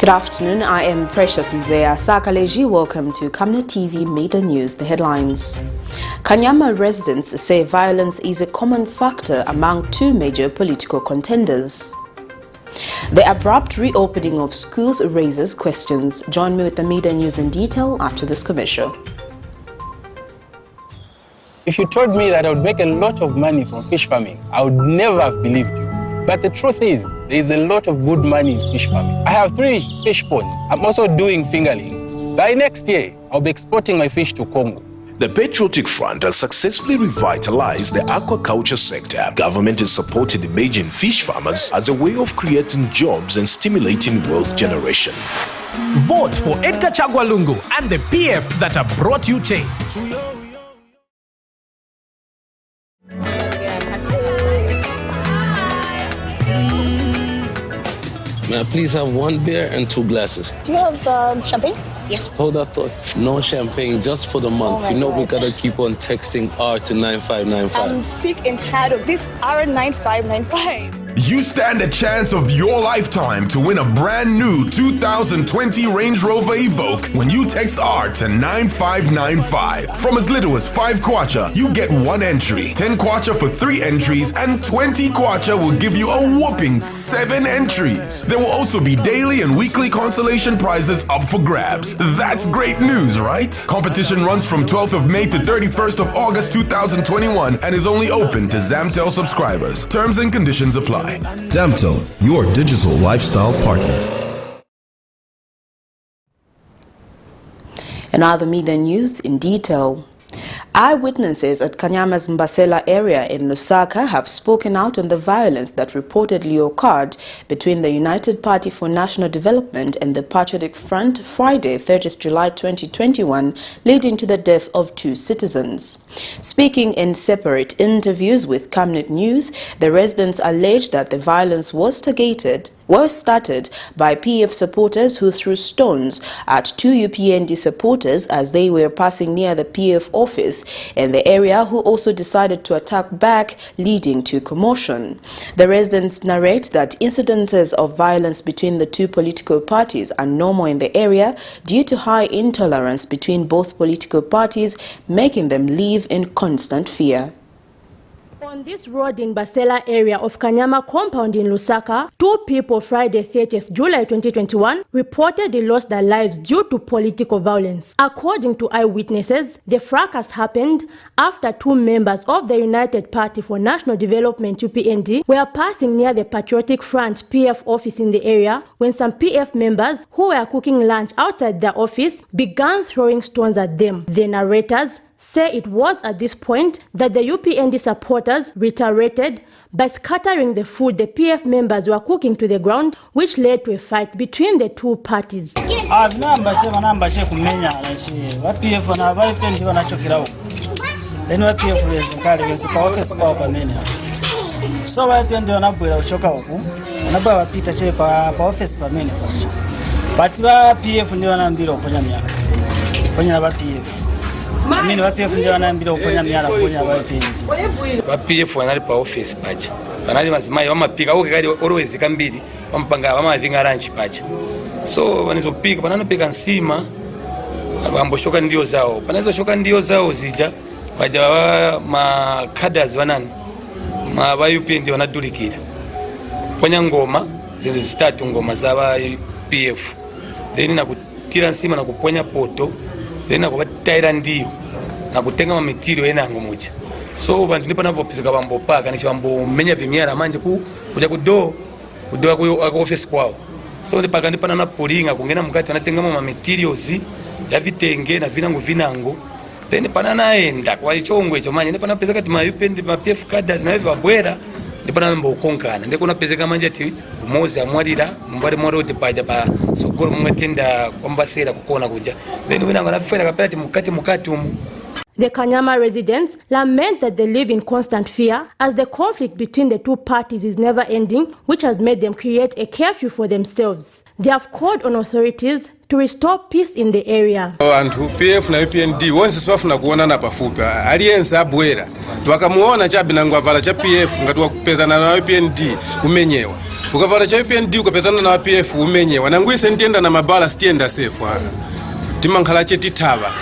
Good afternoon, I am Precious Mzea Sakaleji. Welcome to Camnet TV Midday News. The headlines. KANYAMA residents say violence is a common factor among two major political contenders. The abrupt reopening of schools raises questions. Join me with the Midday News in detail after this commercial. If you told me that I would make a lot of money from fish farming, I would never have believed you. But the truth is, there is a lot of good money in fish farming. I have 3 fish ponds. I'm also doing fingerlings. By next year, I'll be exporting my fish to Congo. The Patriotic Front has successfully revitalized the aquaculture sector. Government is supporting emerging fish farmers as a way of creating jobs and stimulating wealth generation. Vote for Edgar Chagwa Lungu and the PF that have brought you change. May I please have 1 beer and 2 glasses? Do you have champagne? Yes. Hold that thought. No champagne, just for the month. Oh, you know God. we gotta keep on texting R to 9595. I'm sick and tired of this R9595. You stand a chance of your lifetime to win a brand new 2020 Range Rover Evoque when you text R to 9595. From as little as 5 kwacha, you get 1 entry. 10 kwacha for 3 entries, and 20 kwacha will give you a whopping 7 entries. There will also be daily and weekly consolation prizes up for grabs. That's great news, right? Competition runs from 12th of May to 31st of August 2021 and is only open to Zamtel subscribers. Terms and conditions apply. Zamtel, your digital lifestyle partner. And other media news in detail. Eyewitnesses at KANYAMA's Mbasela area in Lusaka have spoken out on the violence that reportedly occurred between the United Party for National Development and the Patriotic Front Friday, 30th July 2021, leading to the death of 2 citizens. Speaking in separate interviews with Camnet News, the residents alleged that the violence was started by PF supporters who threw stones at 2 UPND supporters as they were passing near the PF office in the area, who also decided to attack back, leading to commotion. The residents narrate that incidences of violence between the 2 political parties are normal in the area due to high intolerance between both political parties, making them live in constant fear. On this road in Mbasela area of KANYAMA compound in Lusaka, 2 people Friday 30th July 2021 reportedly lost their lives due to political violence. According to eyewitnesses, the fracas happened after 2 members of the United Party for National Development UPND were passing near the Patriotic Front PF office in the area when some PF members who were cooking lunch outside their office began throwing stones at them. The narrators say it was at this point that the UPND supporters retaliated by scattering the food the PF members were cooking to the ground, which led to a fight between the 2 parties. PF wanali pa office pacha. Wanali mazimai wamapika ukikadi always kambiri wampanga wamavinga lunch pacha. So wanizopika pananopika nsima abamboshoka ndio zao. Panazoshoka ndio zao zija baja ma cadres wanani. Ma ba UPND wanadulikira. Ponya ngoma zizi zitatu ngoma za PF. Then nakutira nsima na kuponya poto. Then nakubataira ndio na kutenga mamitirio enango mucha. So bantu nipo navopizika bambopaka nishibambo menya vimyara manje kuja kudo ku office kwao. So ndipaka ndipana na polinga kungena mukati wanatenga materials ya vitenge na vinango then pana naenda kwa ichongwe icho manje ndipana pezeka ti mayupendi ma PF cadres na hivyo abwera ndipana mbo konkana ndiko napezeka manje ti umozi amwalira mbali moro tipaja pa sokoro mungatenda kwambasera kukona kuja then winanga nafera kapati mukati umu. The KANYAMA residents lament that they live in constant fear as the conflict between the 2 parties is never ending, which has made them create a curfew for themselves. They have called on authorities to restore peace in the area. And PF na UPND wonse sibafuna kuonana pafupi. Aliyense abwera. Twakamuona chabi nangwa vala cha PF ngati wakupezana na UPND kumenyewa. ukavala cha UPND ukapezana na PF umenye wanangwise ntenda na mabala stienda safe wana timankhala chetitava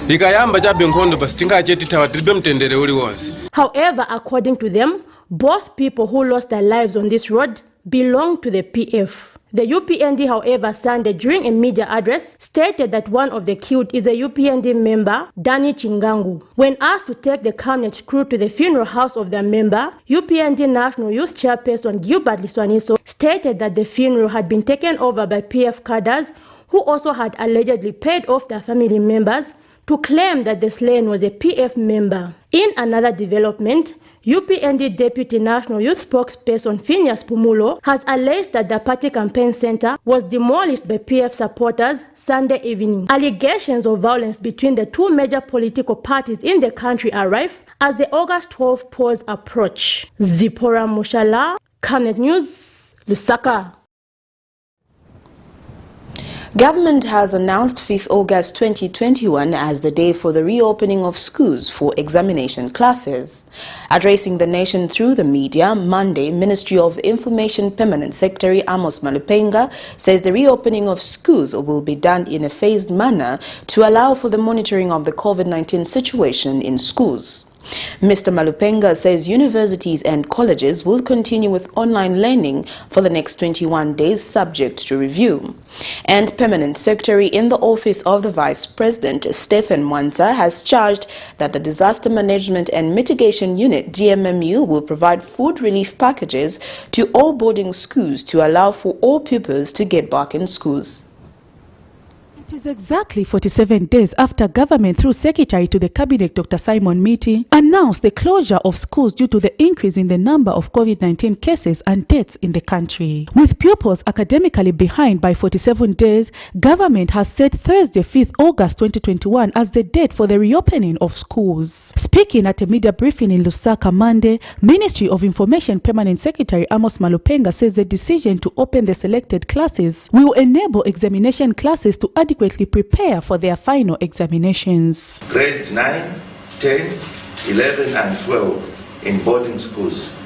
ikayamba chabe nkhondo basi tinga chetitava tilibe mtendere uli wonse. However, according to them, both people who lost their lives on this road belong to the PF. The UPND, however, Sunday during a media address stated that one of the killed is a UPND member, Danny Chingangu. When asked to take the Camnet crew to the funeral house of their member, UPND National Youth Chairperson Gilbert Liswaniso stated that the funeral had been taken over by PF cadres who also had allegedly paid off their family members to claim that the slain was a PF member. In another development, UPND Deputy National Youth Spokesperson Phineas Pumulo has alleged that the party campaign center was demolished by PF supporters Sunday evening. Allegations of violence between the two major political parties in the country are rife as the August 12 polls approach. Zipporah Mushala, Camnet News, Lusaka. Government has announced 5th August 2021 as the day for the reopening of schools for examination classes. Addressing the nation through the media, Monday, Ministry of Information Permanent Secretary Amos Malupenga says the reopening of schools will be done in a phased manner to allow for the monitoring of the COVID-19 situation in schools. Mr. Malupenga says universities and colleges will continue with online learning for the next 21 days subject to review. And Permanent Secretary in the Office of the Vice President, Stephen Mwanza, has charged that the Disaster Management and Mitigation Unit, DMMU, will provide food relief packages to all boarding schools to allow for all pupils to get back in schools. It is exactly 47 days after government, through Secretary to the Cabinet Dr. Simon Miti, announced the closure of schools due to the increase in the number of COVID-19 cases and deaths in the country. With pupils academically behind by 47 days, government has set Thursday, 5th August 2021 as the date for the reopening of schools. Speaking at a media briefing in Lusaka Monday, Ministry of Information Permanent Secretary Amos Malupenga says the decision to open the selected classes will enable examination classes to adequately prepare for their final examinations. Grades 9, 10, 11 and 12 in boarding schools.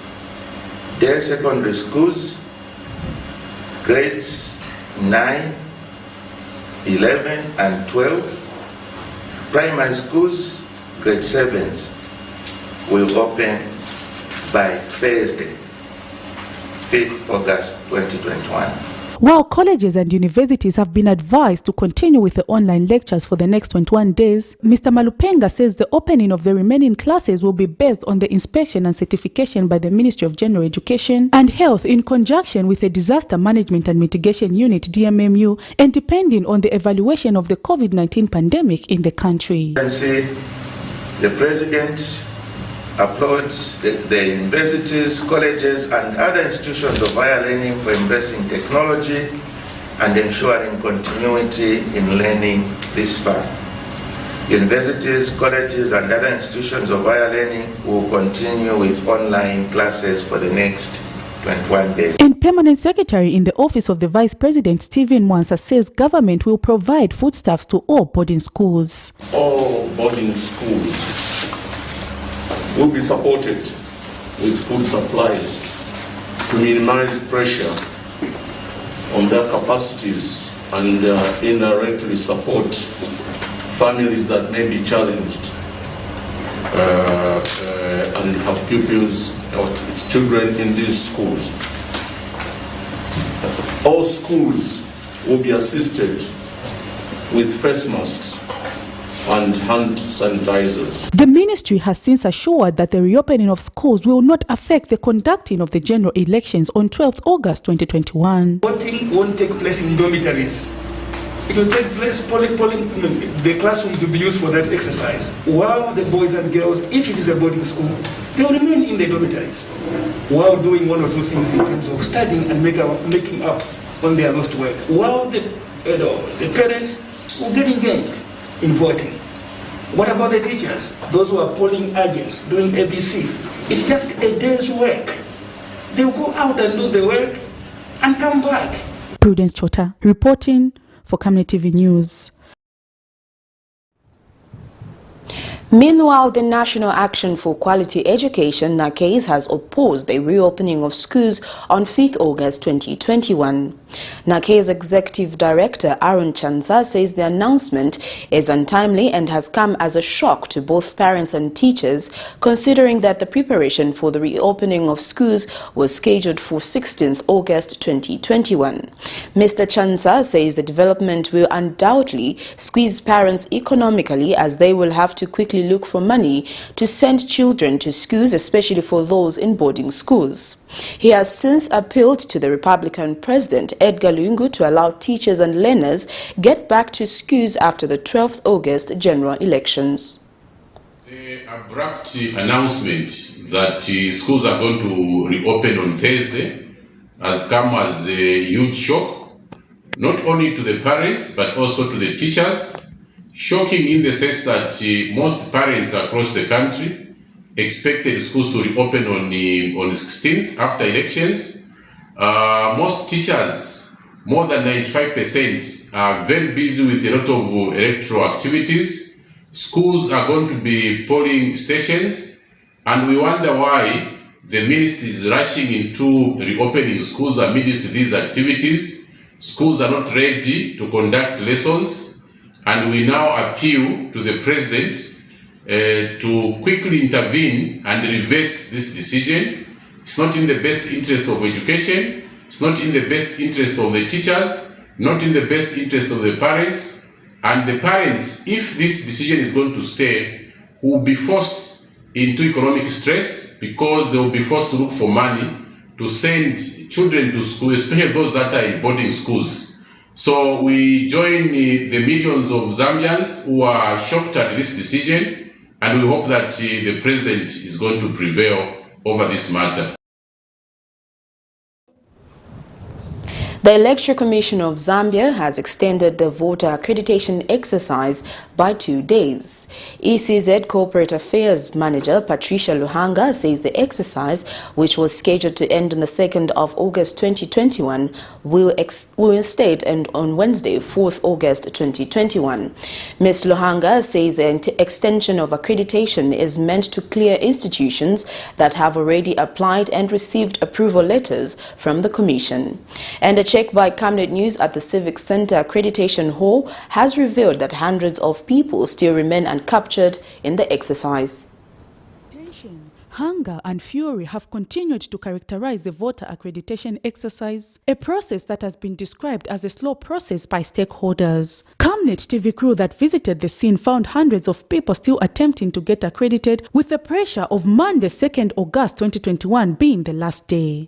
Day secondary schools, grades 9, 11 and 12. Primary schools, grade 7s will open by Thursday, 5th August 2021. While colleges and universities have been advised to continue with the online lectures for the next 21 days, Mr. Malupenga says the opening of the remaining classes will be based on the inspection and certification by the Ministry of General Education and Health in conjunction with the Disaster Management and Mitigation Unit, DMMU, and depending on the evaluation of the COVID-19 pandemic in the country. The President applauds the universities, colleges and other institutions of higher learning for embracing technology and ensuring continuity in learning this far. Universities, colleges and other institutions of higher learning will continue with online classes for the next 21 days. And Permanent Secretary in the Office of the Vice President, Stephen Mwanza, says government will provide foodstuffs to all boarding schools. All boarding schools will be supported with food supplies to minimize pressure on their capacities and indirectly support families that may be challenged and have pupils or children in these schools. All schools will be assisted with face masks and hand sanitizers. The ministry has since assured that the reopening of schools will not affect the conducting of the general elections on 12th August 2021. Voting won't take place in dormitories. It will take place, the classrooms will be used for that exercise. While the boys and girls, if it is a boarding school, they will remain in the dormitories while doing one or two things in terms of studying and making up on their lost work. While the parents will get engaged in voting. What about the teachers? Those who are polling agents doing ABC. It's just a day's work. They will go out and do the work and come back. Prudence Chota reporting for Camnet TV News. Meanwhile, the National Action for Quality Education, NAQUAS, has opposed the reopening of schools on 5th August 2021. NAQUAS Executive Director Arun Chanza says the announcement is untimely and has come as a shock to both parents and teachers, considering that the preparation for the reopening of schools was scheduled for 16th August 2021. Mr. Chanza says the development will undoubtedly squeeze parents economically, as they will have to quickly look for money to send children to schools, especially for those in boarding schools. He has since appealed to the Republican President Edgar Lungu to allow teachers and learners get back to schools after the 12th August general elections. The abrupt announcement that schools are going to reopen on Thursday has come as a huge shock, not only to the parents but also to the teachers. Shocking in the sense that most parents across the country expected schools to reopen on the 16th after elections. Most teachers, more than 95%, are very busy with a lot of electoral activities. Schools are going to be polling stations, and we wonder why the ministry is rushing into reopening schools amidst these activities. Schools are not ready to conduct lessons, and we now appeal to the President to quickly intervene and reverse this decision. It's not in the best interest of education, it's not in the best interest of the teachers, not in the best interest of the parents. And the parents, if this decision is going to stay, will be forced into economic stress, because they will be forced to look for money to send children to school, especially those that are in boarding schools. So we join the millions of Zambians who are shocked at this decision, and we hope that the President is going to prevail over this matter. The Electoral Commission of Zambia has extended the voter accreditation exercise by 2 days. ECZ Corporate Affairs Manager Patricia Luhanga says the exercise, which was scheduled to end on the 2nd of August 2021, will instead end on Wednesday, 4th August 2021. Ms. Luhanga says the extension of accreditation is meant to clear institutions that have already applied and received approval letters from the Commission. And a check by Camnet News at the Civic Center Accreditation Hall has revealed that hundreds of people still remain uncaptured in the exercise. Tension, hunger and fury have continued to characterize the voter accreditation exercise, a process that has been described as a slow process by stakeholders. Camnet TV crew that visited the scene found hundreds of people still attempting to get accredited, with the pressure of Monday, 2nd August 2021 being the last day.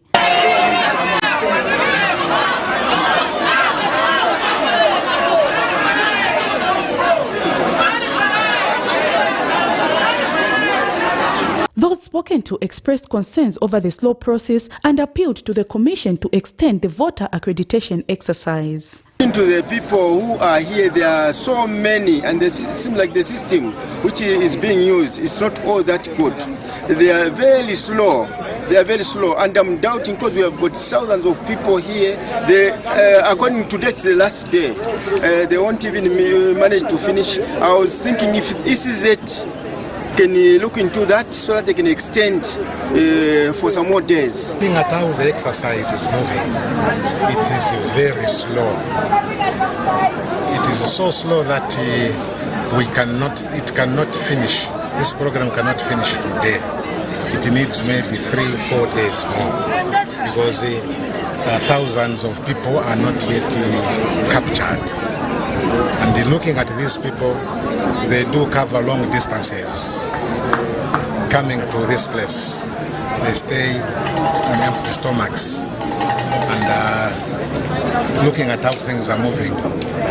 Those spoken to expressed concerns over the slow process and appealed to the Commission to extend the voter accreditation exercise. To the people who are here, there are so many, and it seems like the system which is being used is not all that good. They are very slow. They are very slow, and I'm doubting, because we have got thousands of people here. They, according to that's the last day, they won't even manage to finish. I was thinking if this is it, can you look into that so that they can extend for some more days? Looking at how the exercise is moving, it is very slow. It is so slow that it cannot finish. This program cannot finish today. It needs maybe 3-4 days more, because thousands of people are not yet captured. And looking at these people, they do cover long distances coming to this place. They stay on empty stomachs, and looking at how things are moving,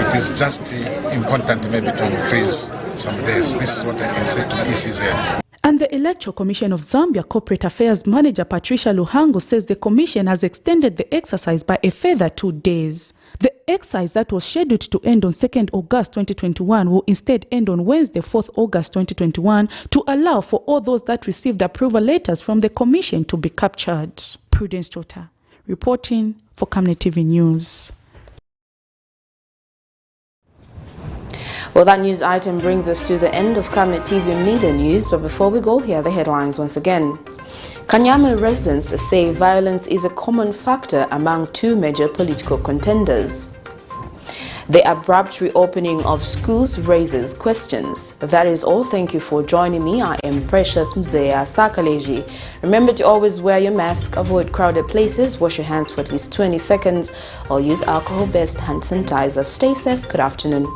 it is just important maybe to increase some days. This is what I can say to ECZ. And the Electoral Commission of Zambia Corporate Affairs Manager Patricia Luhango says the Commission has extended the exercise by a further 2 days. The exercise that was scheduled to end on 2nd August 2021 will instead end on Wednesday, 4th August 2021, to allow for all those that received approval letters from the Commission to be captured. Prudence Chota, reporting for Camnet TV News. Well, that news item brings us to the end of Camnet TV Media News, but before we go, here are the headlines once again. KANYAMA residents say violence is a common factor among two major political contenders. The abrupt reopening of schools raises questions. That is all. Thank you for joining me. I am Precious Mzea Sakaleji. Remember to always wear your mask, avoid crowded places, wash your hands for at least 20 seconds, or use alcohol-based hand sanitizer. Stay safe. Good afternoon.